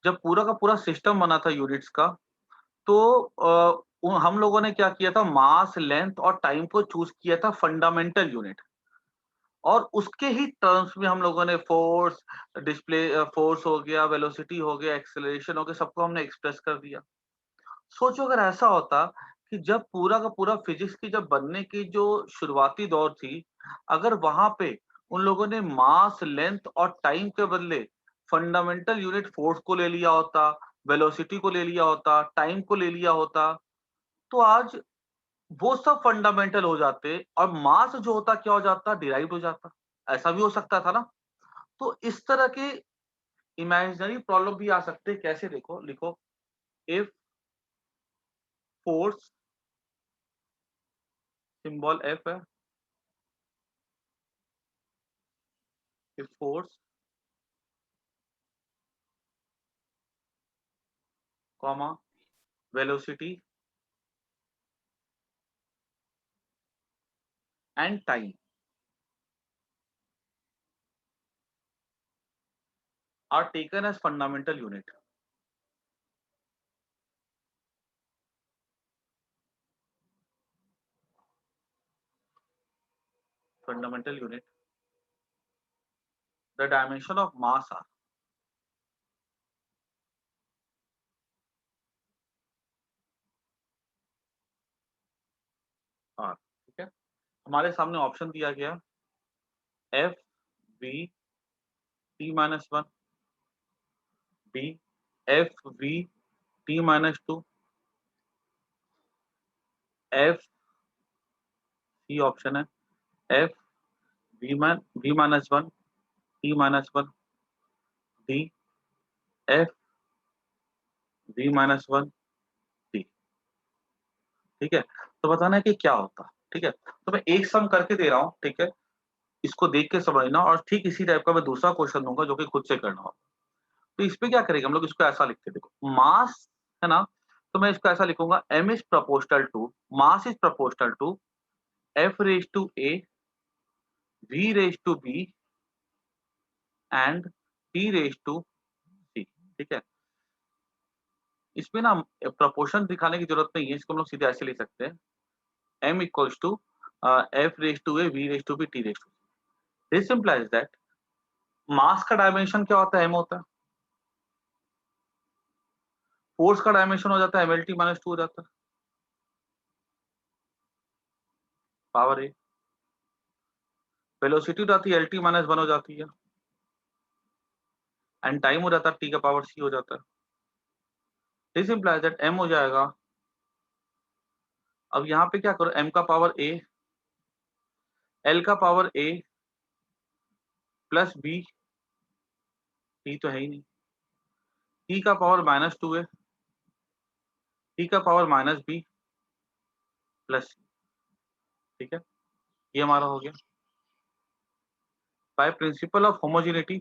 जब पूरा का पूरा सिस्टम बना था यूनिट्स का, तो हम लोगों ने क्या किया था, मास, लेंथ और टाइम को चूज किया था फंडामेंटल यूनिट, और उसके ही टर्म्स में हम लोगों ने फोर्स, फोर्स हो गया, वेलोसिटी हो गया, एक्सेलरेशन हो गया, सबको हमने एक्सप्रेस कर दिया। सोचो अगर ऐसा होता कि जब पूरा का पूरा फिजिक्स की जब बनने की जो शुरुआती दौर थी, अगर वहां पे उन लोगों ने मास, लेंथ और टाइम के बदले फंडामेंटल यूनिट फोर्स को ले लिया होता, वेलोसिटी को ले लिया होता, टाइम को ले लिया होता, तो आज वो सब फंडामेंटल हो जाते और मास जो होता क्या हो जाता, डिराइव्ड हो जाता। ऐसा भी हो सकता था ना। तो इस तरह के इमेजिनरी प्रॉब्लम भी आ सकते, कैसे, देखो, लिखो, इफ फोर्स, सिंबल एफ है, if force comma velocity and time are taken as fundamental unit. Fundamental unit. The dimension of mass are ठीक है। हमारे सामने ऑप्शन दिया गया F V T minus one, B F V T minus two, F C option है F V minus one T minus one, D F V minus one T. ठीक है, तो बताना है कि क्या होता। ठीक है, तो मैं एक सम करके दे रहा हूँ, ठीक है, इसको देख के समझना, और ठीक इसी टाइप का मैं दूसरा क्वेश्चन दूंगा जो कि खुद से करना होगा। तो इस पे क्या करेंगे हम लोग, इसको ऐसा लिखते हैं, देखो मास है ना, तो मैं इसको ऐसा लिखूंगा, m is proportional to, mass is proportional to f raise to a, v raise to b and t raise to c। ठीक है, इसमें ना प्रोपोर्शन दिखाने की जरूरत नहीं है, इसको हम लोग सीधे ऐसे लिख सकते हैं, m equals to f raise to a, v raise to b, t raise to c। This implies that mass का डायमेंशन क्या होता है, m होता है, फोर्स का डायमेंशन हो जाता है mlt माइनस टू हो जाता है, पावर a, वेलोसिटी हो जाती है lt माइनस वन हो जाती है, एंड टाइम हो जाता है t का पावर c हो जाता है। दिस इंप्लाइज दैट m हो जाएगा, अब यहाँ पे क्या करो, m का पावर a, l का power a plus b, t तो है ही नहीं, t का पावर माइनस टू है, t का power minus b plus c। ठीक है, ये हमारा हो गया। By principle of homogeneity,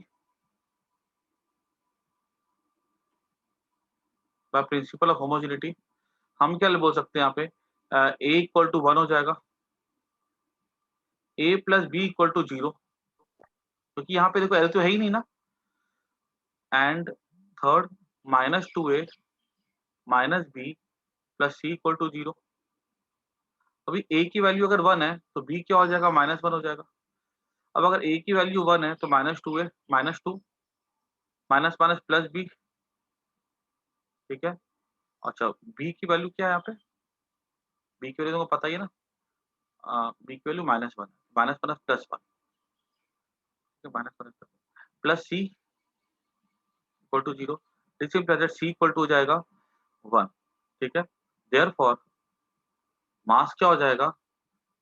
by principle of homogeneity हम क्या बोल सकते हैं यहाँ पे, a इक्वल टू वन हो जाएगा, a plus B equal to zero, क्योंकि यहाँ पे देखो l तो है ही नहीं ना, and third minus two A minus B plus C equal to zero. अभी a की वैल्यू अगर वन है तो b क्या हो जाएगा, माइनस वन हो जाएगा। अब अगर a की वैल्यू वन है तो माइनस टू है, minus two minus minus plus B. ठीक है, अच्छा b की वैल्यू क्या है यहाँ पे, b की वैल्यू तुमको पता ही है ना, b की value minus one, minus minus plus one, minus minus plus C equal to zero. This implies that C equal to हो जाएगा वन। ठीक है, देयरफॉर मास क्या हो जाएगा,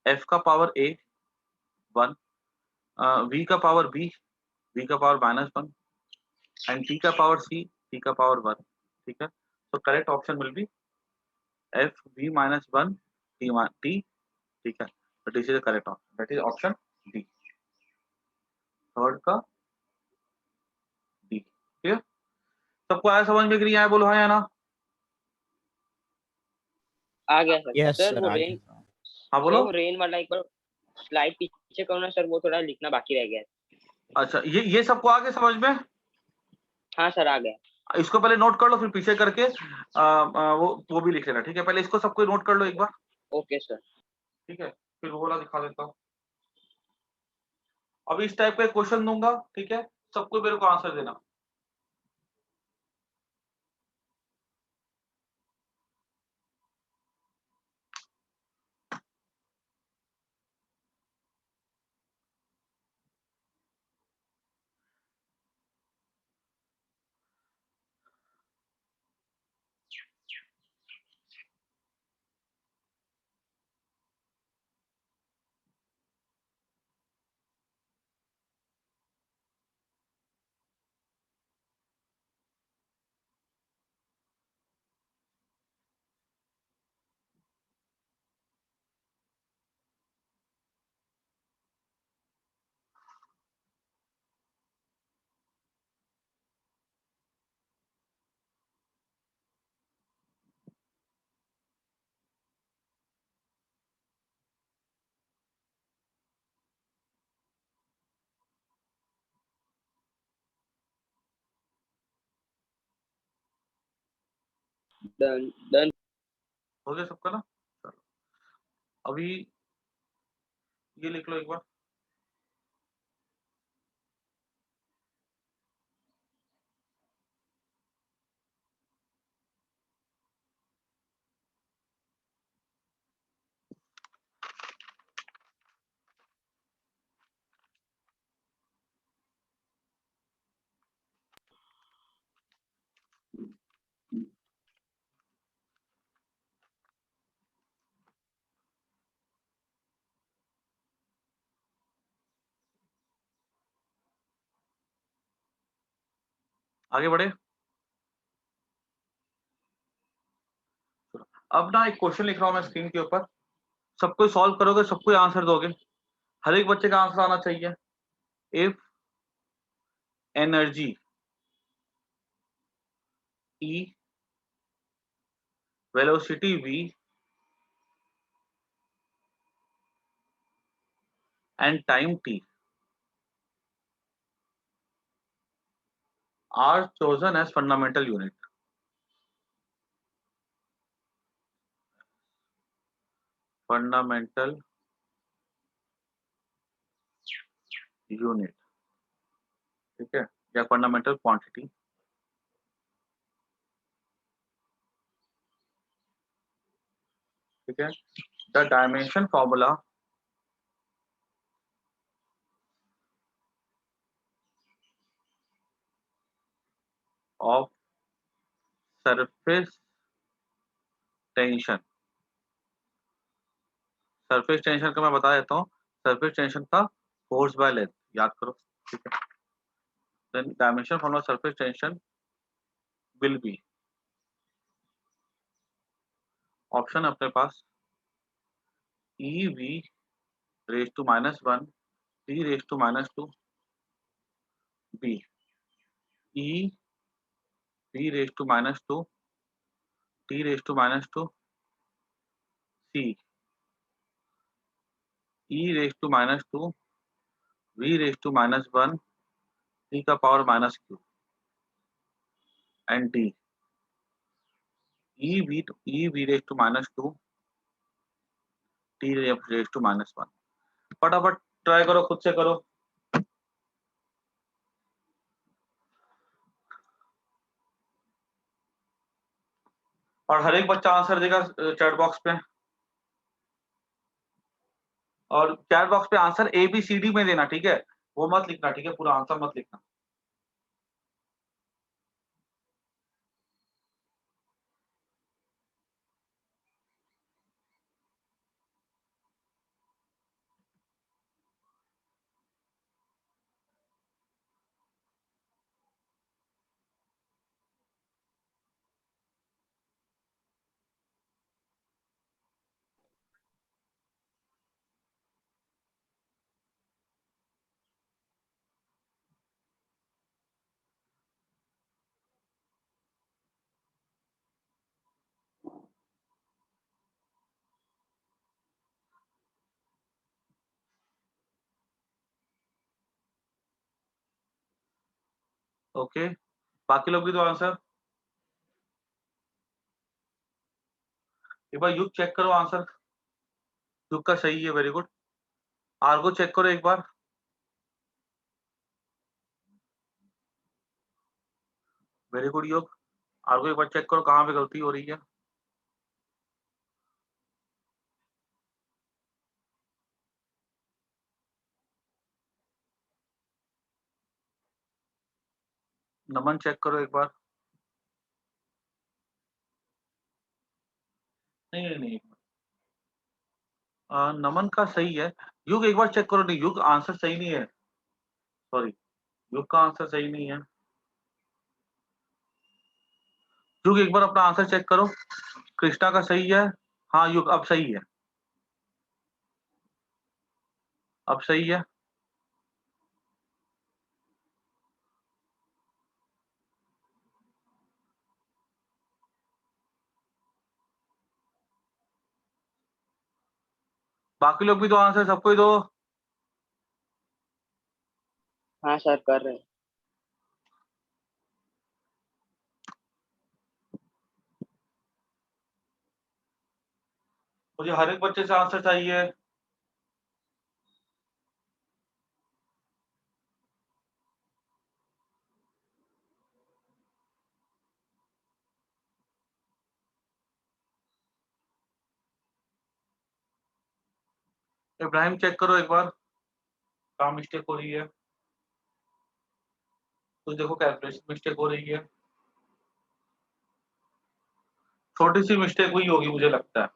f का पावर a वन, v का पावर b, v का power minus one, and t का पावर c, t का पावर वन। ठीक है, तो correct option will be f v minus one t। ठीक है, तो this is the correct option, that is option D, third का डी। क्लियर, सबको आया समझ में कि नहीं आया, बोलो हाँ या ना। आ गया सर। यस सर सर, वो आ रेन, गया। हाँ सर बोलो। वो रेन वाला एक बार स्लाइड पीछे करो ना सर, वो थोड़ा लिखना बाकी रह गया है। अच्छा, ये सबको आ गया समझ में। हाँ सर आ गया। इसको पहले नोट कर लो, फिर पीछे करके वो भी लिख लेना, ठीक है? पहले इसको सबको नोट कर लो एक बार, ओके सर। ठीक है? फिर वो वाला दिखा देता हूँ। अभी इस टाइप का क्वेश्चन दूंगा, ठीक है? सबको मेरे को आंसर देना। Done done. हो गया सबका ना? चलो अभी ये लिख लो एक बार। आगे बढ़े। अब ना एक क्वेश्चन लिख रहा हूं मैं स्क्रीन के ऊपर, सबको सॉल्व करोगे, सबको आंसर दोगे, हर एक बच्चे का आंसर आना चाहिए। If energy E, velocity V and time T are chosen as fundamental unit. Fundamental unit, ठीक है? या फंडामेंटल क्वांटिटी, ठीक है? The dimension formula of surface tension, surface tension का मैं बता देता हूँ। सरफेस टेंशन का फोर्स बाय लेंथ याद करो, ठीक है? Then dimension formula surface tension will be, option अपने पास E V raise to -1 T raise to -2 B, E V raise to -2 T raise to -2 C, E raise to -2 V raise to -1 T का power -q and D E V raise to -2 T raise to -1। फटाफट try करो, खुद से करो। और हर एक बच्चा answer देगा चैट बॉक्स पे, और चैट बॉक्स पे आंसर ABCD में देना, ठीक है? वो मत लिखना, ठीक है? पूरा आंसर मत लिखना। ओके, बाकी लोग भी दो आंसर। एक बार युग चेक करो आंसर, युग का सही है, वेरी गुड। आर्गो चेक करो एक बार, वेरी गुड युग। आर्गो एक बार चेक करो कहाँ पे गलती हो रही है। नमन चेक करो एक बार। नहीं नहीं नहीं, नमन का सही है। युग एक बार चेक करो, नहीं युग आंसर सही नहीं है, सॉरी, युग का आंसर सही नहीं है। युग एक बार अपना आंसर चेक करो, कृष्णा का सही है। हाँ युग अब सही है, अब सही है। बाकी लोग भी दो आंसर, सबको ही दो। हाँ सर कर रहे हैं। मुझे हर एक बच्चे से आंसर चाहिए। इब्राहिम चेक करो एक बार, कहाँ मिस्टेक हो रही है। कुछ देखो कैलकुलेशन मिस्टेक हो रही है, छोटी सी मिस्टेक हुई होगी मुझे लगता है।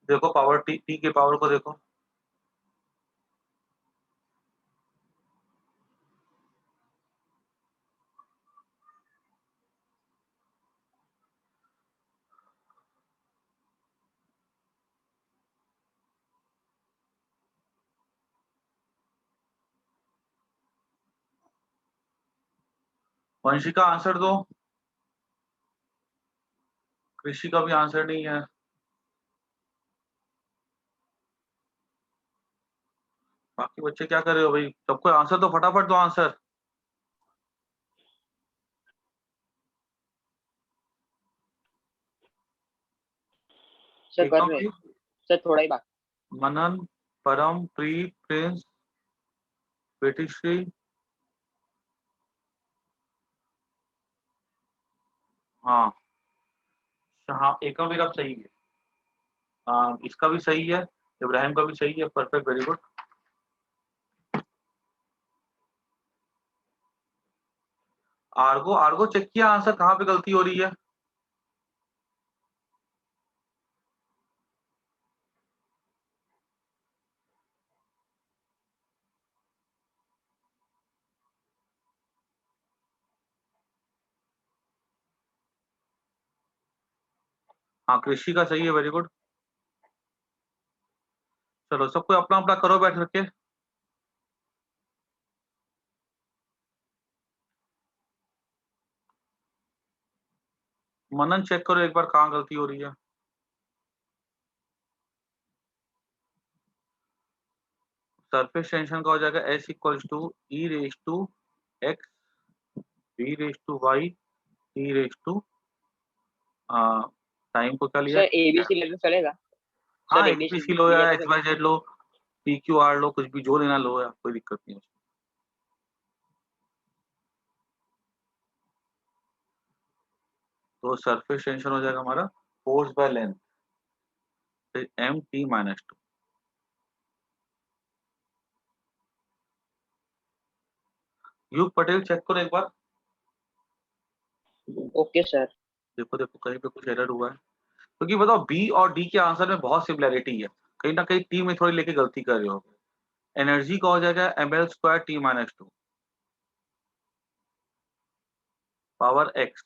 देखो पावर टी, टी के पावर को देखो। वंशिका आंसर दो, कृषि का भी आंसर नहीं है। बाकी बच्चे क्या कर रहे हो भाई, सबको आंसर दो, फटाफट दो आंसर। सर कर एकदम रहे हैं। भी। सर थोड़ा ही बाकी। मनन, परम, प्रीत, प्रिंस, बेटीश्री, हाँ हाँ, एकम भी अब सही है। इसका भी सही है, इब्राहिम का भी सही है, परफेक्ट, वेरी गुड। आर्गो, आर्गो चेक किया आंसर, कहाँ पे गलती हो रही है। हाँ कृषि का सही है, वेरी गुड। चलो सबको अपना अपना करो बैठ करके। मनन चेक करो एक बार कहाँ गलती हो रही है। सरफेस टेंशन का हो जाएगा S equals to E raise to X B raise to Y T raise to, time को क्या लिया। सर एबीसी ले लो चलेगा। हाँ सर एबीसी एबीसी लो या लिया तो एक्स चलेगा। वाई जेड लो, पी क्यू आर लो, कुछ भी जो लेना लो या कोई दिक्कत नहीं है। तो सरफेस टेंशन हो जाएगा हमारा force by length M T minus two. Yug Patel check करो एक बार। Okay sir. देखो देखो कहीं पे कुछ एरर हुआ है, क्योंकि बताओ बी और डी के आंसर में बहुत सिमिलैरिटी है, कहीं ना कहीं टी में थोड़ी लेके गलती कर रहे हो। एनर्जी का हो जाएगा M L square T minus two power X,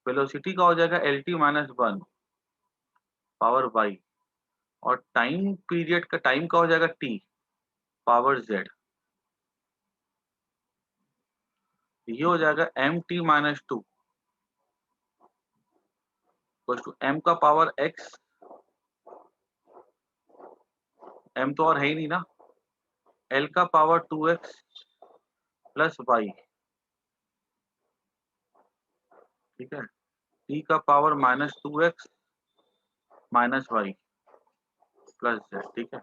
velocity का हो जाएगा L T minus one power Y, और टाइम पीरियड का टाइम का हो जाएगा टी पावर जेड। ये हो जाएगा M T minus two to M का पावर एक्स, एम तो और है ही नहीं ना, एल का power two X plus Y, ठीक है। टी का power -2x -y plus z, ठीक है।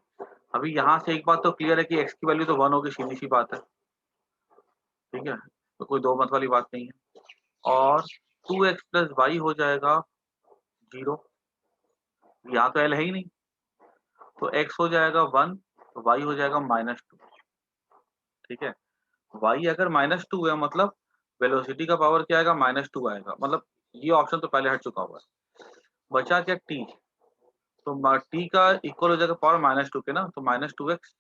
अभी यहाँ से एक बात तो क्लियर है कि x की वैल्यू तो 1 होगी, सीधी सी बात है, ठीक है, तो कोई दो मत वाली बात नहीं है। और 2x प्लस y हो जाएगा 0, यहाँ तो l है ही नहीं, तो x हो जाएगा 1, तो y हो जाएगा -2, ठीक है। y अगर -2 है मतलब वेलोसिटी का पावर क्या आएगा, -2 आएगा, मतलब ये ऑप्शन तो पहले हट चुका हुआ है। बचा क्या t, तो t का इक्वल हो जाएगा पावर -2 के ना, तो -2x,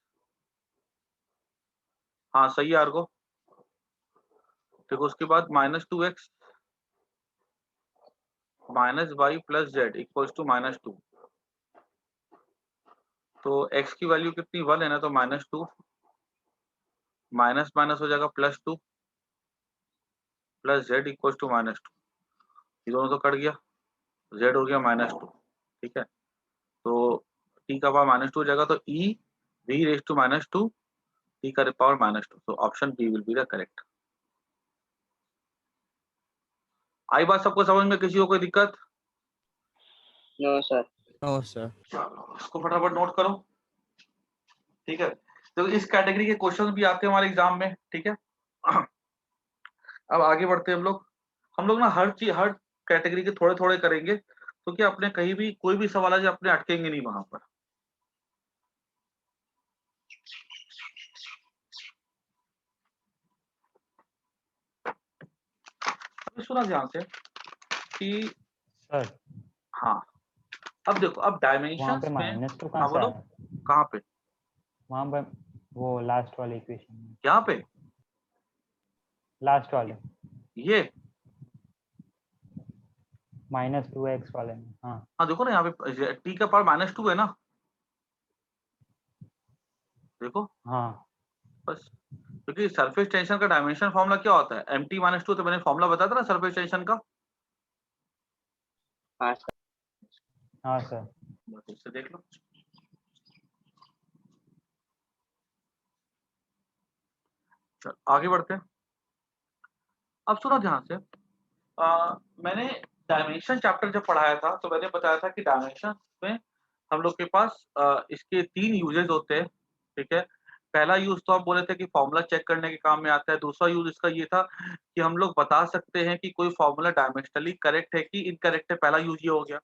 हाँ सही है आर्गो। ठीक है, उसके बाद -2x -y plus z equals to -2, तो x की वैल्यू कितनी 1 है ना, तो -2 माइनस माइनस हो जाएगा +2 प्लस z इक्वल्स टू -2, ये दोनों तो कट गया, z हो गया -2, ठीक है। तो t का पावर -2 हो जाएगा, तो e v raise to -2 t का पावर -2, तो option B will be the correct. आई बात सबको समझ में, किसी को कोई दिक्कत? No sir. No sir. चलो इसको फटाफट नोट करो, ठीक है। तो इस कैटेगरी के क्वेश्चन भी आते हैं हमारे एग्जाम में, ठीक है। अब आगे बढ़ते हैं हम लोग ना हर चीज, हर कैटेगरी के थोड़े थोड़े करेंगे, तो क्या अपने कहीं भी कोई भी सवाल है जो अपने अटकेंगे नहीं वहां पर। अभी सुना ध्यान से कि सर हाँ, अब देखो, अब वहाँ डायमेंशन पे में, -2 हाँ कहाँ से बोलो, आया? कहाँ पे? वहाँ पे वो लास्ट वाले इक्वेशन में, यहाँ पे लास्ट वाले ये, -2x वाले में। हाँ हाँ देखो ना, यहाँ पे t का पावर -2 है ना, देखो हाँ बस, क्योंकि सरफेस टेंशन का डायमेंशन फॉर्मूला क्या होता है, mt -2, तो मैंने फॉर्मूला बताया था ना सरफेस टेंशन का। हाँ सर। हाँ सर। बस इससे देख लो। चलो आगे बढ़ते हैं। अब सुनो ध्यान से, मैंने डायमेंशन चैप्टर जब पढ़ाया था तो मैंने बताया था कि डायमेंशन में हम लोग के पास इसके 3 यूजेस होते हैं, ठीक है। पहला यूज तो हम बोले थे कि फॉर्मूला चेक करने के काम में आता है। दूसरा यूज इसका ये था कि हम लोग बता सकते हैं कि कोई फॉर्मूला डायमेंशनली करेक्ट है कि इनकरेक्ट है, पहला यूज ये हो गया।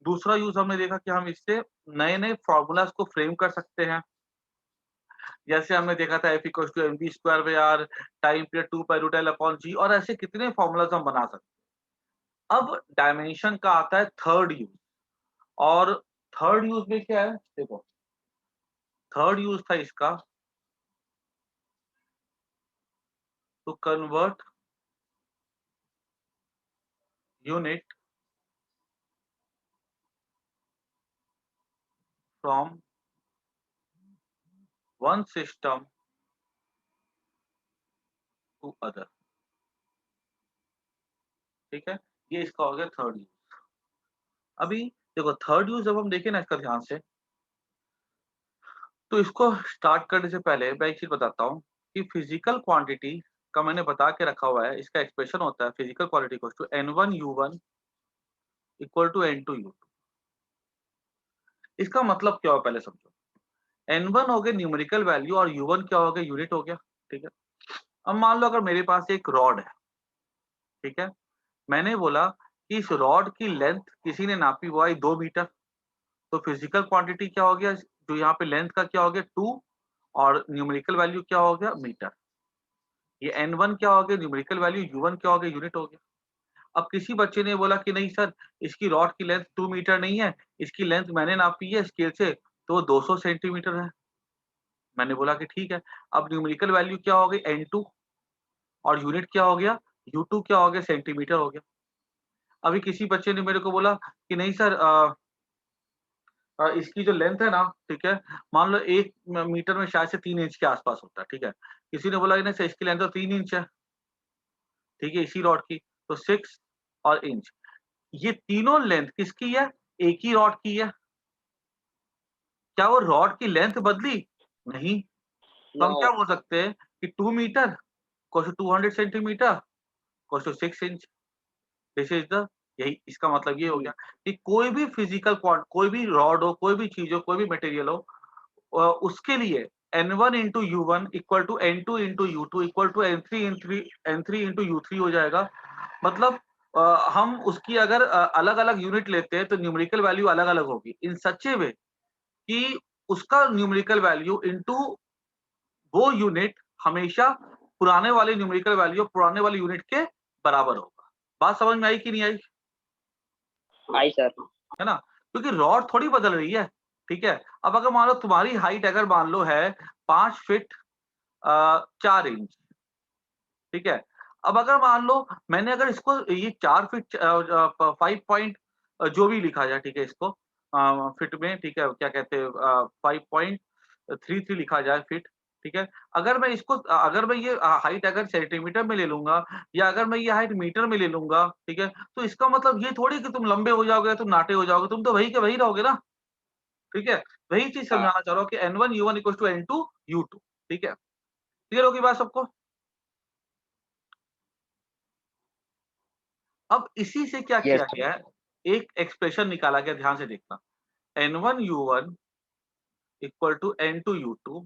दूसरा यूज हमने देखा कि हम इससे नए नए फॉर्मूलाज को फ्रेम कर सकते हैं, जैसे हमने देखा था F equals to mv² time period 2π√L/g, और ऐसे कितने फॉर्मूलाज हम बना सकते हैं। अब डायमेंशन का आता है थर्ड यूज, और थर्ड यूज में क्या है देखो, थर्ड यूज था इसका to convert unit from one system to other, ठीक है। ये इसका हो गया थर्ड यूज। अभी देखो थर्ड यूज जब हम देखें ना इसका ध्यान से, तो इसको स्टार्ट करने से पहले मैं एक चीज बताता हूँ कि फिजिकल क्वांटिटी का मैंने बता के रखा हुआ है, इसका एक्सप्रेशन होता है physical quantity equal to n1u1 equal to n2u2। इसका मतलब क्या हो पहले समझो, n1 हो गया न्यूमेरिकल वैल्यू और u1 क्या हो गया, यूनिट हो गया, ठीक है। अब मान लो अगर मेरे पास एक रॉड है, ठीक है, मैंने बोला कि इस रॉड की लेंथ किसी ने नापी हुआ है 2 मीटर, तो फिजिकल क्वांटिटी क्या हो गया, जो यहाँ पे लेंथ का क्या हो गया 2, और न्यूमेरिकल वैल्यू क्या हो गया मीटर। ये n1 क्या हो गया न्यूमेरिकल वैल्यू, u1 क्या हो गया यूनिट हो गया। अब किसी बच्चे ने बोला कि नहीं सर, इसकी रॉड की लेंथ 2 मीटर नहीं है, इसकी लेंथ मैंने नापी है स्केल से तो 200 सेंटीमीटर है। मैंने बोला कि ठीक है। अब न्यूमेरिकल वैल्यू क्या हो गई n2, और यूनिट क्या हो गया u2 क्या हो गया सेंटीमीटर हो गया। अभी किसी बच्चे ने मेरे को बोला कि नहीं सर, इसकी जो लेंथ है ना, ठीक है, मान लो 1 मीटर में शायद से 3 इंच के आसपास होता है, ठीक है। किसी ने बोला कि नहीं सर, इसकी लेंथ तो 3 इंच है, ठीक है, इसी रॉड की, तो 6 और इंच, ये तीनों लेंथ किसकी है, एक ही रॉड की है। क्या वो रॉड की लेंथ बदली? नहीं। तो हम नो। क्या बोल सकते हैं कि 2 मीटर कोस 200 सेंटीमीटर कोस 6 इंच, दिस इज द यही इसका मतलब ये हो गया कि कोई भी फिजिकल क्वांट, कोई भी रॉड हो, कोई भी चीज हो, कोई भी मटेरियल हो, उसके लिए N1 into U1 equal to N2 into U2 equal to N3 into U3 हो जाएगा। मतलब हम उसकी अगर अलग अलग यूनिट लेते हैं तो न्यूमेरिकल वैल्यू अलग अलग होगी इन सच ए वे कि उसका न्यूमेरिकल वैल्यू इंटू वो यूनिट हमेशा पुराने वाले न्यूमेरिकल वैल्यू पुराने वाले यूनिट के बराबर होगा। बात समझ में आई कि नहीं आई? आई सर। है ना, क्योंकि रॉड थोड़ी बदल रही है। ठीक है, अब अगर मान लो तुम्हारी हाइट अगर मान लो है 5 फीट 4 इंच, ठीक है, अब अगर मान लो मैंने अगर इसको ये 4 फीट 5 पॉइंट जो भी लिखा जाए, ठीक है, इसको फिट में, ठीक है, क्या कहते हैं 5.33 लिखा जाए फीट, ठीक है, अगर मैं इसको अगर मैं ये हाइट अगर सेंटीमीटर में ले लूंगा या अगर मैं ये हाइट मीटर में ले लूंगा, ठीक है, तो इसका मतलब ये थोड़ी कि तुम लंबे हो जाओगे, तुम नाटे हो जाओगे, तुम तो वही के वही रहोगे ना। ठीक है, वही चीज हाँ समझाना चाह रहा हूँ कि N1 U1 equal to N2 U2। ठीक है, क्लियर होगी बात सबको? अब इसी से क्या यस किया गया है, एक एक्सप्रेशन निकाला गया, ध्यान से देखना, N1 U1 equal to N2 U2।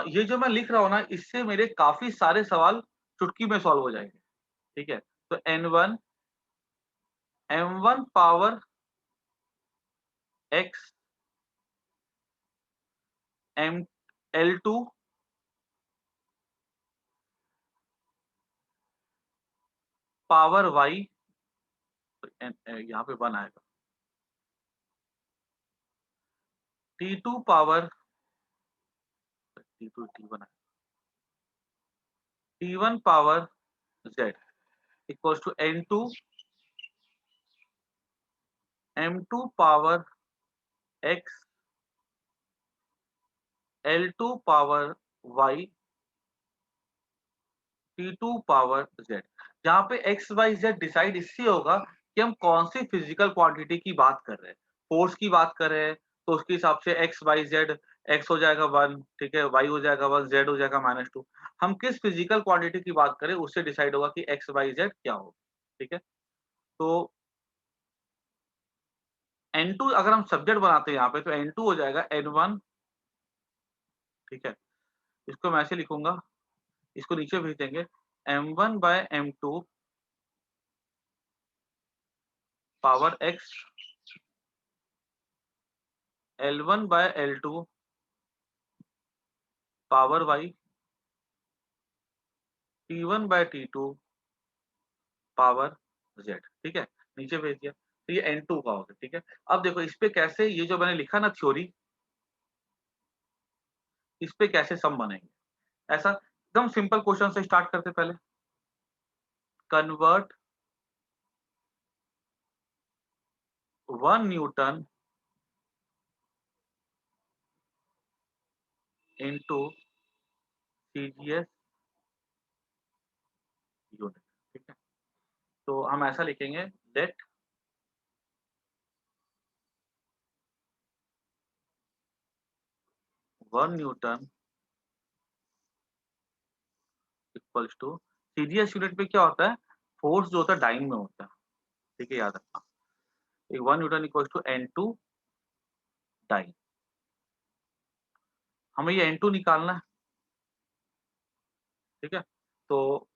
ये जो मैं लिख रहा हूँ ना, इससे मेरे काफी सारे सवाल चुटकी में सॉल्व हो जाएंगे। ठीक है, तो N1 M1 power X M L2 power Y, यहाँ पे 1 आएगा, T2 पावर T2 T1 आएगा, T1 power Z equals to N2 M2 power X L2 power Y T2 power Z। जहाँ पे X Y Z डिसाइड इससे होगा कि हम कौन सी फिजिकल क्वांटिटी की बात कर रहे हैं। फोर्स की बात कर रहे हैं तो उसके हिसाब से X Y Z, X हो जाएगा 1, ठीक है, Y हो जाएगा 1, Z हो जाएगा -2। हम किस फिजिकल क्वांटिटी की बात करें उससे डिसाइड होगा कि X Y Z क्या होगा। ठीक है, तो N2 अगर हम सब्जेक्ट बनाते हैं यहाँ पे तो N2 हो जाएगा N1। ठीक है, इसको मैं ऐसे लिखूंगा, इसको नीचे भेज देंगे, M1 by M2 power X L1 by L2 power Y T1 by T2 power Z। ठीक है, नीचे भेज दिया, तो ये N2 का हो गया। ठीक है, अब देखो इस पे कैसे, ये जो मैंने लिखा ना थ्योरी, इस पे कैसे सम बनेंगे, ऐसा एकदम सिंपल क्वेश्चन से स्टार्ट करते पहले। Convert 1 newton into CGS unit. ठीक है, तो हम ऐसा लिखेंगे, let 1 newton equals to, CGS unit पे क्या होता है, फोर्स जो होता है डाइन में होता है। ठीक है, याद रखना, 1 newton equals to N2 dine. हमें ये N2 निकालना है। ठीक है, तो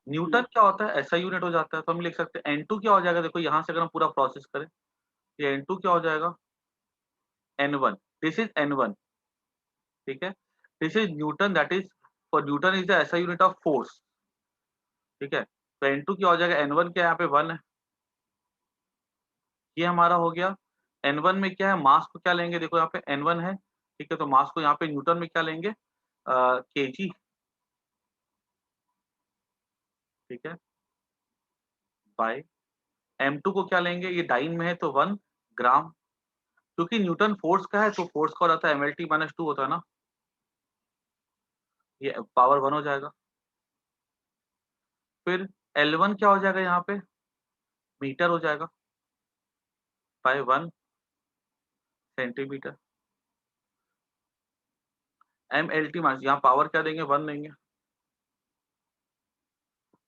न्यूटन क्या होता है, ऐसा यूनिट हो जाता है, तो हम लिख सकते हैं N2 क्या हो जाएगा, देखो यहाँ से अगर हम पूरा प्रोसेस करें, ये N2 क्या हो जाएगा, N1, दिस इज N1। ठीक है, this is Newton, that is for Newton is the ऐसा यूनिट ऑफ फोर्स। ठीक है, तो N2 क्या हो जाएगा, N1 क्या यहाँ पे 1 है, ये हमारा हो गया। N1 में क्या है, मास को क्या लेंगे, देखो यहाँ पे N1 है। ठीक है, तो मास को यहाँ पे न्यूटन में क्या लेंगे, केजी। ठीक है, बाय M2 को क्या लेंगे, ये डाइन में है तो 1 ग्राम, क्योंकि न्यूटन फोर्स का है तो फोर्स का हो जाता है MLT-2 होता है ना, ये पावर 1 हो जाएगा। फिर L1 क्या हो जाएगा, यहाँ पे मीटर हो जाएगा बाय 1 सेंटीमीटर। MLT मास, यहाँ पावर क्या देंगे, 1 देंगे।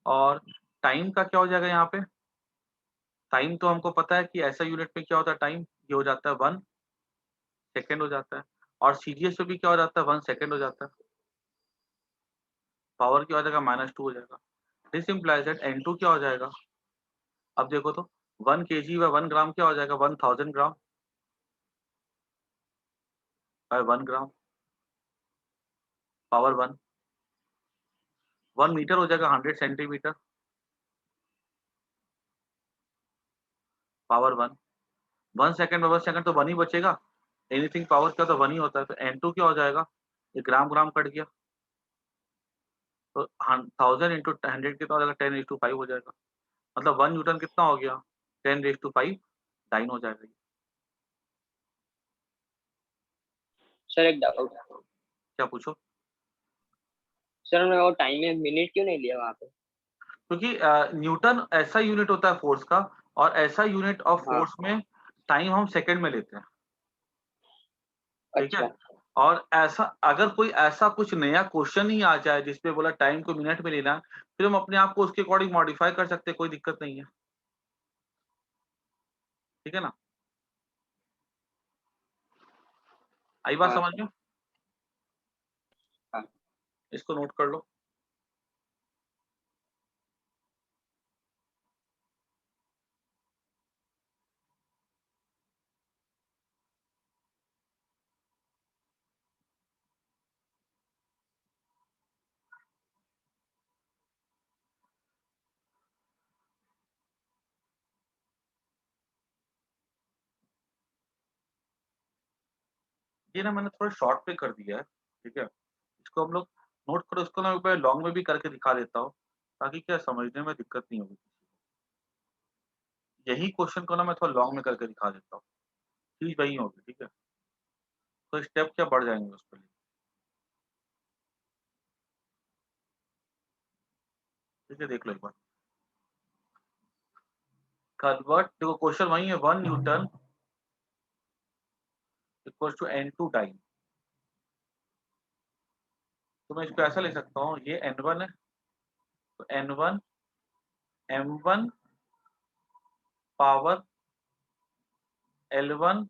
और टाइम का क्या हो जाएगा यहाँ पे, टाइम तो हमको पता है कि ऐसा यूनिट में क्या होता है, टाइम ये हो जाता है 1 सेकेंड हो जाता है, और सीजीएस में भी क्या हो जाता है 1 सेकेंड हो जाता है, पावर क्या हो जाएगा -2 हो जाएगा। दिस इम्प्लाइज दैट N2 क्या हो जाएगा, अब देखो तो 1 kg व 1 ग्राम क्या हो जाएगा, 1000 gram by 1 gram power 1, 1 metre हो जाएगा 100 सेंटीमीटर पावर 1, 1 सेकंड में 1 सेकंड तो 1 ही बचेगा, एनीथिंग पावर क्या तो 1 ही होता है, तो N2 क्या हो जाएगा, ये ग्राम ग्राम कट गया, तो 1000 इंटू 100 कितना हो जाएगा, 10⁵5 हो जाएगा, मतलब 1 न्यूटन कितना हो गया, 10⁵5 डाइन हो जाएगा। सर एक डाउट, क्या पूछो। सर मैं वो टाइम में मिनट क्यों नहीं लिया वहाँ पे? क्योंकि न्यूटन ऐसा यूनिट होता है फोर्स का, और ऐसा यूनिट ऑफ हाँ, फोर्स में टाइम हम सेकंड में लेते हैं, ठीक है। अच्छा और ऐसा अगर कोई ऐसा कुछ नया क्वेश्चन ही आ जाए जिसपे बोला टाइम को मिनट में लेना, फिर हम अपने आप को उसके अकॉर्डिंग मॉडिफाई कर सकते हैं, कोई दिक्कत नहीं है, ठीक है ना। आई बात हाँ समझ सर, में, हाँ इसको नोट कर लो। ये ना मैंने थोड़ा शॉर्ट पे कर दिया है, ठीक है, इसको हम लोग नोट करो, इसको ना मैं लॉन्ग में भी करके दिखा देता हूँ, ताकि क्या समझने में दिक्कत नहीं होगी। यही क्वेश्चन को ना मैं थोड़ा लॉन्ग में करके दिखा देता हूँ, चीज वही होगी, ठीक है, तो स्टेप क्या बढ़ जाएंगे उस पर, ठीक है, देख लो एक बार। कन्वर्ट, देखो क्वेश्चन वही है, 1 newton equals to N2 time, तो मैं इसको ऐसा ले सकता हूँ, ये N1 है, तो N1 M1 power L1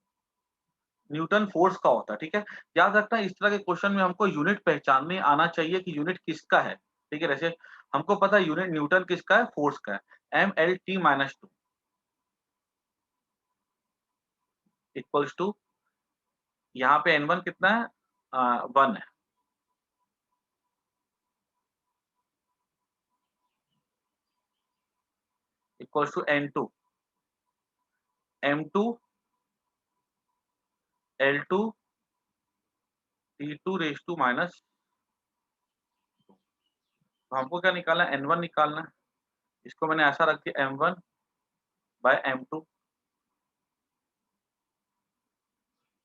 Newton force का होता है, ठीक है। याद रखना इस तरह के क्वेश्चन में हमको यूनिट पहचानने आना चाहिए कि यूनिट किसका है, ठीक है। जैसे हमको पता है यूनिट न्यूटन किसका है, फोर्स का है, MLT-2 इक्वल्स टू, यहाँ पे N1 कितना है, 1 है, equals to N2 M2 L2 T2 raise to minus, तो हमको क्या निकालना है, N1 निकालना है, इसको मैंने ऐसा रख दिया M1 by M2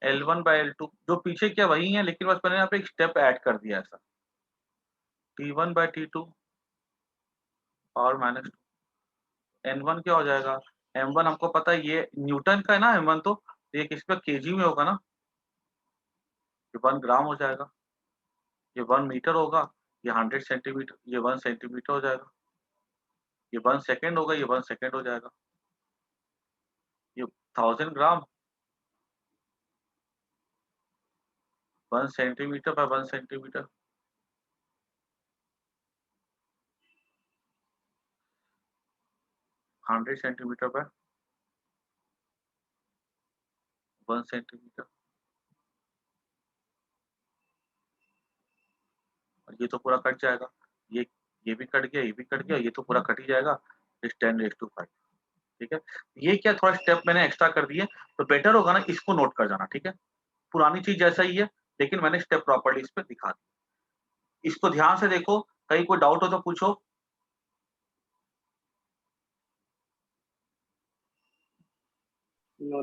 L1 by L2, जो पीछे क्या वही है, लेकिन बस मैंने यहाँ पे एक स्टेप ऐड कर दिया ऐसा, T1 बाय T2 और माइनस N1 क्या हो जाएगा, M1 हमको पता है ये न्यूटन का है ना M1, तो ये किस पे केजी में होगा ना, ये 1 ग्राम हो जाएगा, ये 1 मीटर होगा, ये 100 सेंटीमीटर, ये 1 सेंटीमीटर हो जाएगा, ये 1 सेकेंड होगा, ये 1 सेकेंड हो जाएगा, ये 1000 ग्राम 1 centimetre bye 1 centimetre, 100 centimetre bye 1 centimetre, और ये तो पूरा कट जाएगा, ये भी कट गया, ये भी कट गया, ये तो पूरा कट ही जाएगा, इस 10⁵5, ठीक है। ये क्या थोड़ा स्टेप मैंने एक्स्ट्रा कर दिए, तो बेटर होगा ना इसको नोट कर जाना, ठीक है। पुरानी चीज जैसा ही है, लेकिन मैंने स्टेप प्रॉपर्ली इस पे दिखा दी, इसको ध्यान से देखो, कहीं कोई डाउट हो तो पूछो। नो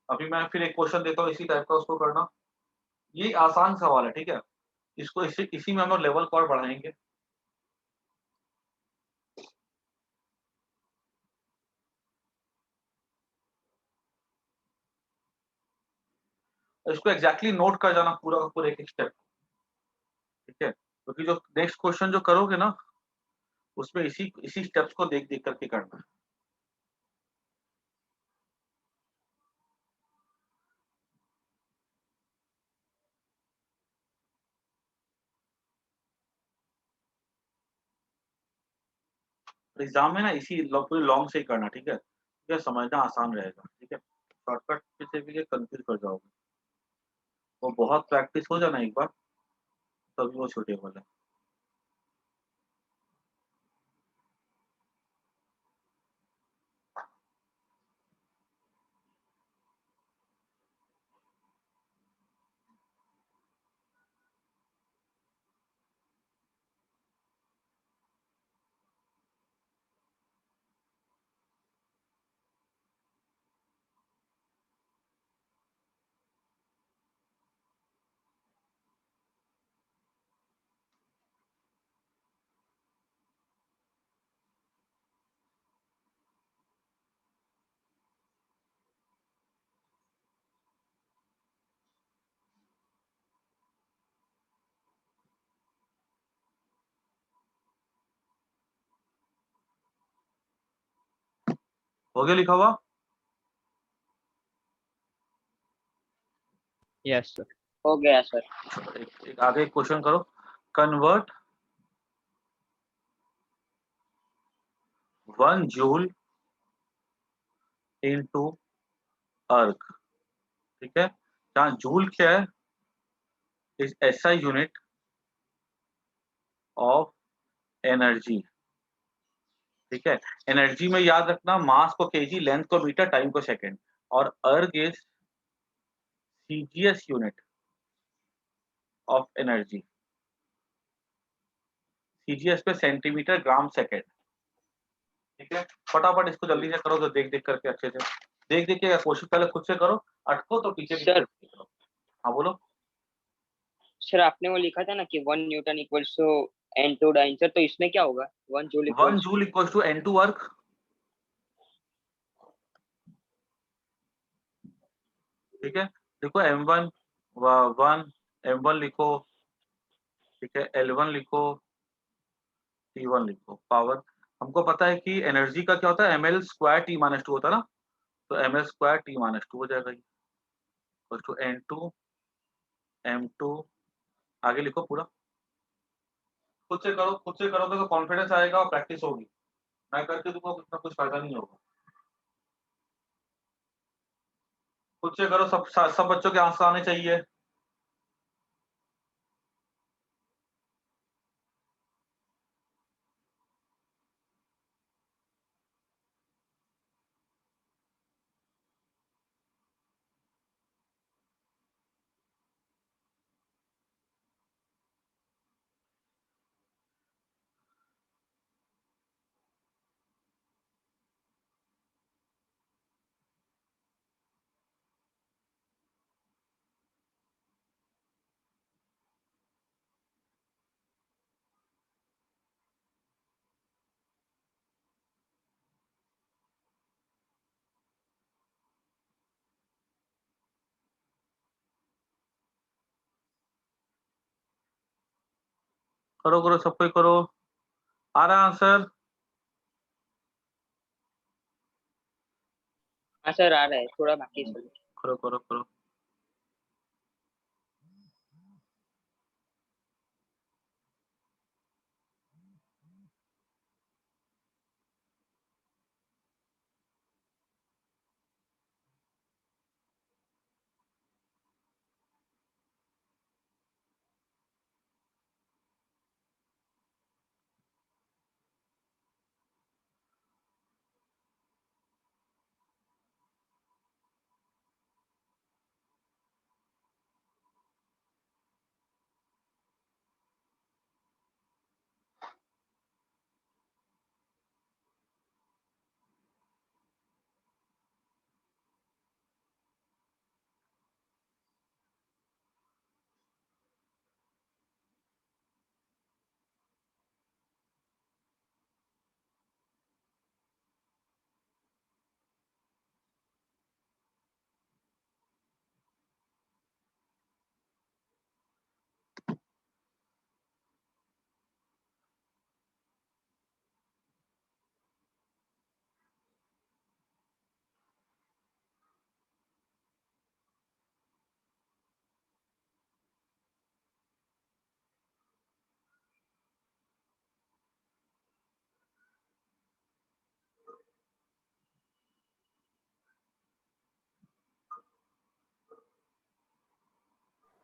अभी मैं फिर एक क्वेश्चन देता हूँ इसी टाइप का, उसको करना, ये आसान सवाल है, ठीक है, इसको इसी में हम लोग लेवल को और बढ़ाएंगे। इसको एग्जैक्टली नोट कर जाना पूरा का पूरा एक स्टेप, ठीक है, क्योंकि जो नेक्स्ट क्वेश्चन जो करोगे ना, उसमें इसी इसी स्टेप्स को देख देख करके करना है। एग्जाम में ना इसी पूरे लॉन्ग से ही करना, ठीक है? ठीक है, समझना आसान रहेगा, ठीक है? शॉर्टकट से भी ये कंफ्यूज कर जाओगे। वो बहुत प्रैक्टिस हो जाना एक बार, तभी वो सूटेबल है। हो गया लिखा हुआ? Yes sir. हो गया सर। एक आगे क्वेश्चन करो। कन्वर्ट 1 जूल इनटू अर्ग, ठीक है? जहाँ जूल क्या है, is SI unit of energy, ठीक है? एनर्जी में याद रखना मास को केजी, लेंथ को मीटर, टाइम को सेकंड, और अर्ग is CGS unit of energy. CGS पे सेंटीमीटर ग्राम सेकंड, ठीक है? फटाफट इसको जल्दी से करो, तो देख देख करके अच्छे से देख देख के कोशिश पहले खुद से करो, अटको तो पीछे पीछे सर करो। हाँ बोलो। सर आपने वो लिखा था ना कि 1 newton equals to N2 dyne, sir तो इसमें क्या होगा? 1 joule 1 equals joule equal to N2 work, ठीक है? देखो M1 1, M1 लिखो, ठीक है? L1 लिखो, T1 लिखो। पावर हमको पता है कि एनर्जी का क्या होता है, ml स्क्वायर T माइनस 2 होता है ना, तो ml स्क्वायर T माइनस 2 हो जाएगा, इक्वल टू N2 M2। आगे लिखो पूरा, खुद से करो, खुद से करोगे तो कॉन्फिडेंस आएगा और प्रैक्टिस होगी। मैं करके दूंगा, कुछ ना कुछ फायदा नहीं होगा। खुद से करो, सब बच्चों के आंसर आने चाहिए। करो करो, सब कोई करो। आ रहा आंसर? हाँ सर आ रहा है, थोड़ा बाकी है सर। करो करो करो।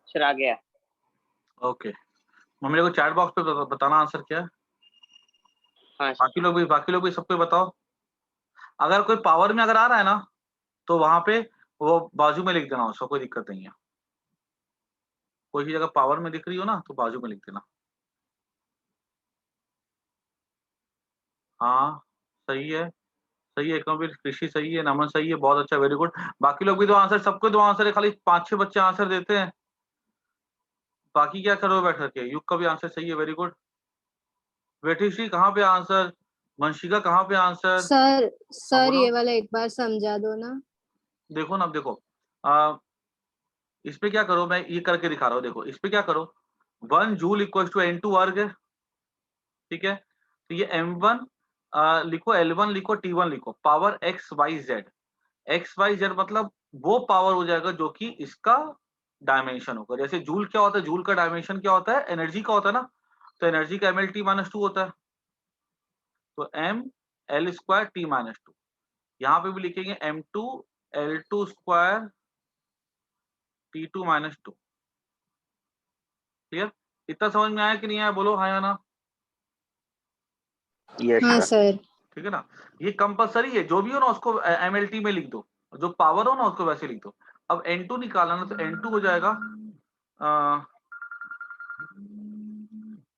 सर आ गया। ओके, मेरे को चैट बॉक्स पे बताना आंसर क्या है। हाँ सर। बाकी लोग भी सबको बताओ। अगर कोई पावर में अगर आ रहा है ना, तो वहां पे वो बाजू में लिख देना, उसका कोई दिक्कत नहीं है। कोई भी जगह पावर में दिख रही हो ना, तो बाजू में लिख देना। हाँ सही है, सही है, कभी कृषि सही है, नमन सही है, बहुत अच्छा, वेरी गुड। बाकी लोग भी दो आंसर, सबको दो आंसर है, खाली 5-6 बच्चे आंसर देते हैं। बाकी क्या करो बैठ करके, युग का भी आंसर सही है, वेरी गुड। वेठीश्री कहाँ पे आंसर, वंशिका कहाँ पे आंसर। सर हाँ सर बोलो। ये वाला एक बार समझा दो ना। देखो ना, अब देखो, आ, इस पे क्या करो, मैं ये करके दिखा रहा हूँ, देखो इस पे क्या करो, 1 जूल इक्वल टू N2 वर्ग है, ठीक है। तो ये M1 लिखो, L1 लिखो, T1 लिखो, पावर XYZ मतलब वो पावर हो जाएगा जो कि इसका डायमेंशन होगा। जैसे जूल क्या होता है, जूल का डायमेंशन क्या होता है, एनर्जी का होता है ना, तो एनर्जी का MLT-2 होता है, तो ML2T-2। यहाँ पे भी लिखेंगे M2L2 T2-2। क्लियर, इतना समझ में आया कि नहीं आया, बोलो हाँ या ना। यस हाँ सर। सर। ठीक है ना, ये कंपलसरी है, जो भी हो ना उसको MLT में लिख दो, जो पावर हो ना उसको वैसे लिख दो। अब N2 निकालना ना, तो N2 हो जाएगा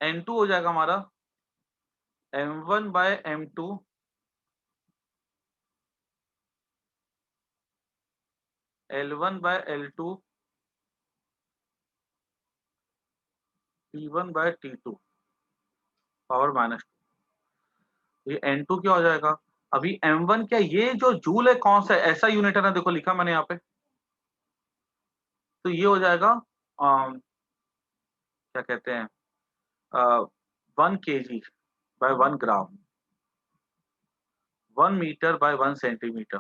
N2 हो जाएगा हमारा M1/M2 L1/L2 T1/T2 पावर -2। ये N2 क्या हो जाएगा, अभी M1 क्या, ये जो जूल है कौन सा ऐसा यूनिट है ना, देखो लिखा मैंने यहाँ पे, तो ये हो जाएगा क्या कहते हैं 1 kg/1 ग्राम, 1 मीटर/1 सेंटीमीटर,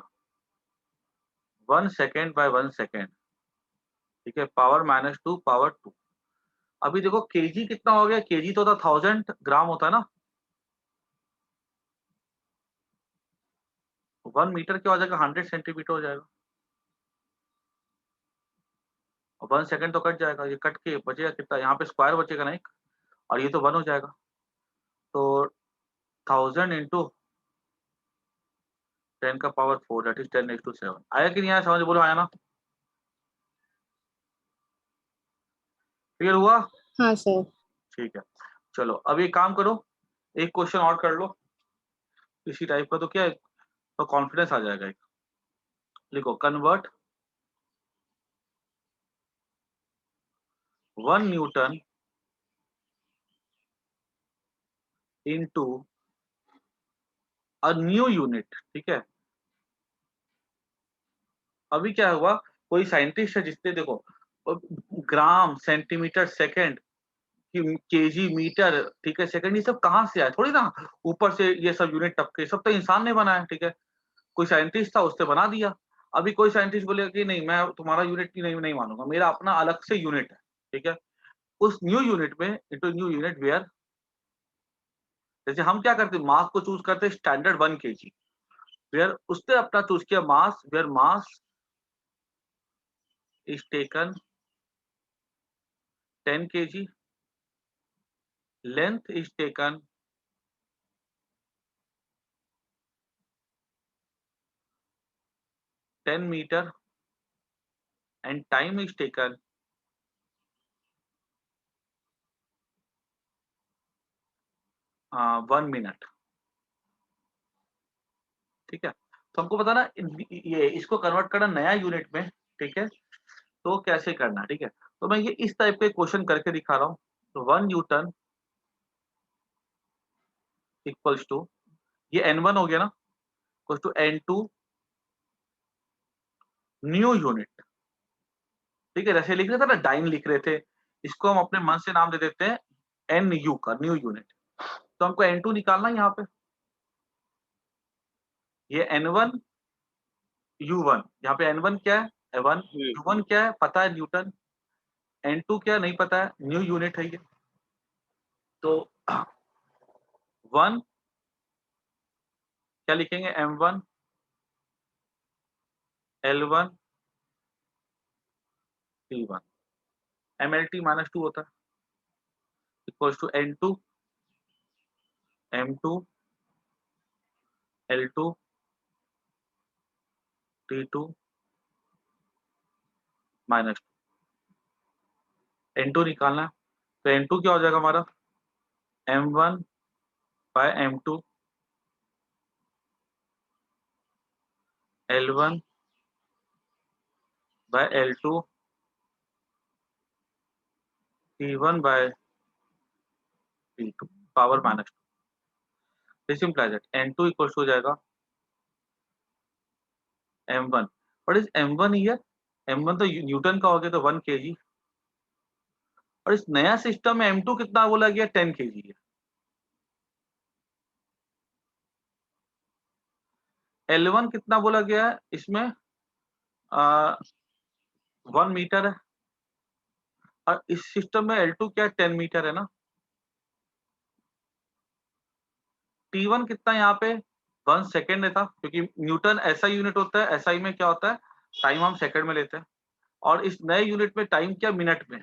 1 सेकेंड/1 सेकेंड, ठीक है, पावर -2 पावर 2। अभी देखो केजी कितना हो गया, केजी तो होता 1000 ग्राम होता है ना, 1 मीटर क्या हो जाएगा, 100 सेंटीमीटर हो जाएगा, और 1 सेकेंड तो कट जाएगा, ये कट के बचेगा कितना, यहाँ पे स्क्वायर बचेगा ना एक, और ये तो 1 हो जाएगा, तो 1000 इंटू 10⁴ दैट इज 10⁻⁷। आया कि नहीं आया समझ, बोलो आया ना, क्लियर हुआ। हाँ सर। ठीक है, चलो अब एक काम करो, एक क्वेश्चन और कर लो इसी टाइप का, तो क्या है, तो कॉन्फिडेंस आ जाएगा एक। लिखो, convert 1 newton into a new unit, ठीक है। अभी क्या हुआ, कोई साइंटिस्ट है जिसने देखो ग्राम, सेंटीमीटर, सेकंड, केजी, मीटर, ठीक है, सेकंड, ये सब कहाँ से आया, थोड़ी ना ऊपर से ये सब यूनिट टपके, सब तो इंसान ने बनाया, ठीक है। कोई साइंटिस्ट था, उसने बना दिया। अभी कोई साइंटिस्ट बोलेगा कि नहीं, मैं तुम्हारा यूनिट नहीं मानूंगा, मेरा अपना अलग से यूनिट है, ठीक है। उस न्यू यूनिट में, इनटू न्यू यूनिट वेयर, जैसे हम क्या करते हैं, मास को चूज करते हैं स्टैंडर्ड 1 kg, वेयर उसने अपना चूज किया mass, where mass is taken 10 kg, length is taken 10 metre, and time is taken 1 minute, ठीक है। तो हमको पता ना, ये इसको कन्वर्ट करना नया यूनिट में, ठीक है, तो कैसे करना, ठीक है। तो मैं ये इस टाइप के क्वेश्चन करके दिखा रहा हूँ। तो 1 न्यूटन इक्वल्स टू, ये N1 हो गया ना, equals to N2 new unit, ठीक है। जैसे लिख रहे थे ना, डाइन लिख रहे थे, इसको हम अपने मन से नाम दे देते हैं NU का, न्यू यूनिट। तो हमको N2 निकालना है यहाँ पे, ये N1 U1, यहाँ पे N1 क्या है, N1 U1 क्या है पता है, न्यूटन। N2 क्या नहीं पता है, न्यू यूनिट है ये। तो 1 क्या लिखेंगे, M1 L1 T1, mlt minus 2 होता है equals to n2 m2 l2 t2 minus n2 निकालना है तो n2 क्या हो जाएगा हमारा m1 by m2 l1 by l2 t1 by t2 power minus 2 this implies that n2 equals हो जाएगा m1 what is m1 here m1 तो न्यूटन का हो गया तो 1 kg और इस नया सिस्टम में m2 कितना बोला गया 10 kg है L1 कितना बोला गया है इसमें 1 मीटर है और इस सिस्टम में L2 क्या है 10 मीटर है ना T1 कितना यहाँ पे 1 सेकेंड था क्योंकि न्यूटन ऐसा यूनिट होता है SI में क्या होता है टाइम हम सेकंड में लेते हैं और इस नए यूनिट में टाइम क्या मिनट में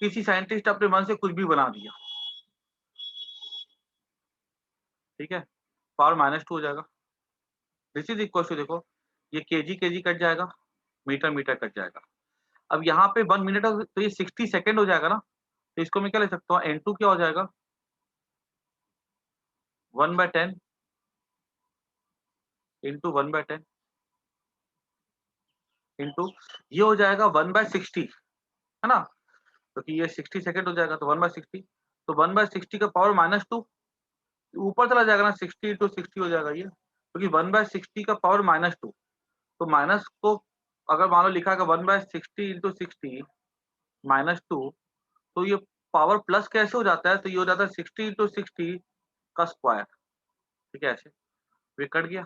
किसी साइंटिस्ट अपने मन से कुछ भी बना दिया ठीक है पावर माइनस 2 हो जाएगा दिस इज इक्वल टू देखो ये केजी कट जाएगा मीटर मीटर कट जाएगा अब यहाँ पे 1 मिनट तो ये 60 सेकेंड हो जाएगा ना तो इसको मैं क्या ले सकता हूँ n2 क्या हो जाएगा 1/10 इंटू 1/10 इंटू ये हो जाएगा 1/60 है ना क्योंकि ये 60 सेकेंड हो जाएगा तो 1/60 तो 1/60 का पावर -2 ऊपर चला जाएगा ना 60 इंटू 60 हो जाएगा ये क्योंकि 1/60 का पावर -2 तो माइनस को अगर मान लो लिखा है 1/60 इंटू 60 -2 तो ये पावर प्लस कैसे हो जाता है तो ये हो जाता है 60 इंटू 60 का स्क्वायर ठीक है ऐसे ये कट गया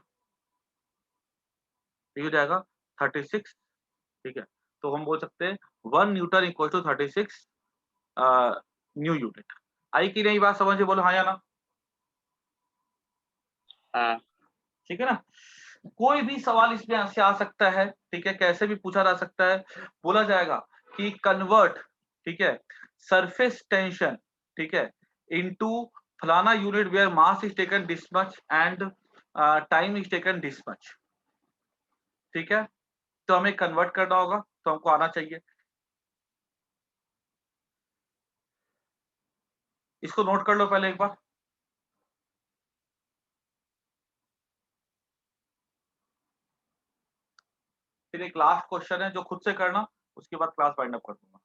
ये हो जाएगा 36 ठीक है तो हम बोल सकते हैं 1 newton equal to 36 new unit आई की नहीं बात समझे बोलो हाँ या ना हाँ ठीक है ना कोई भी सवाल इसमें से आ सकता है ठीक है कैसे भी पूछा जा सकता है बोला जाएगा कि कन्वर्ट ठीक है सरफेस टेंशन ठीक है इनटू फलाना unit where mass is taken this much and time is taken this much ठीक है तो हमें कन्वर्ट करना होगा तो हमको आना चाहिए इसको नोट कर लो पहले एक बार फिर एक लास्ट क्वेश्चन है जो खुद से करना उसके बाद क्लास वाइंड अप कर दूंगा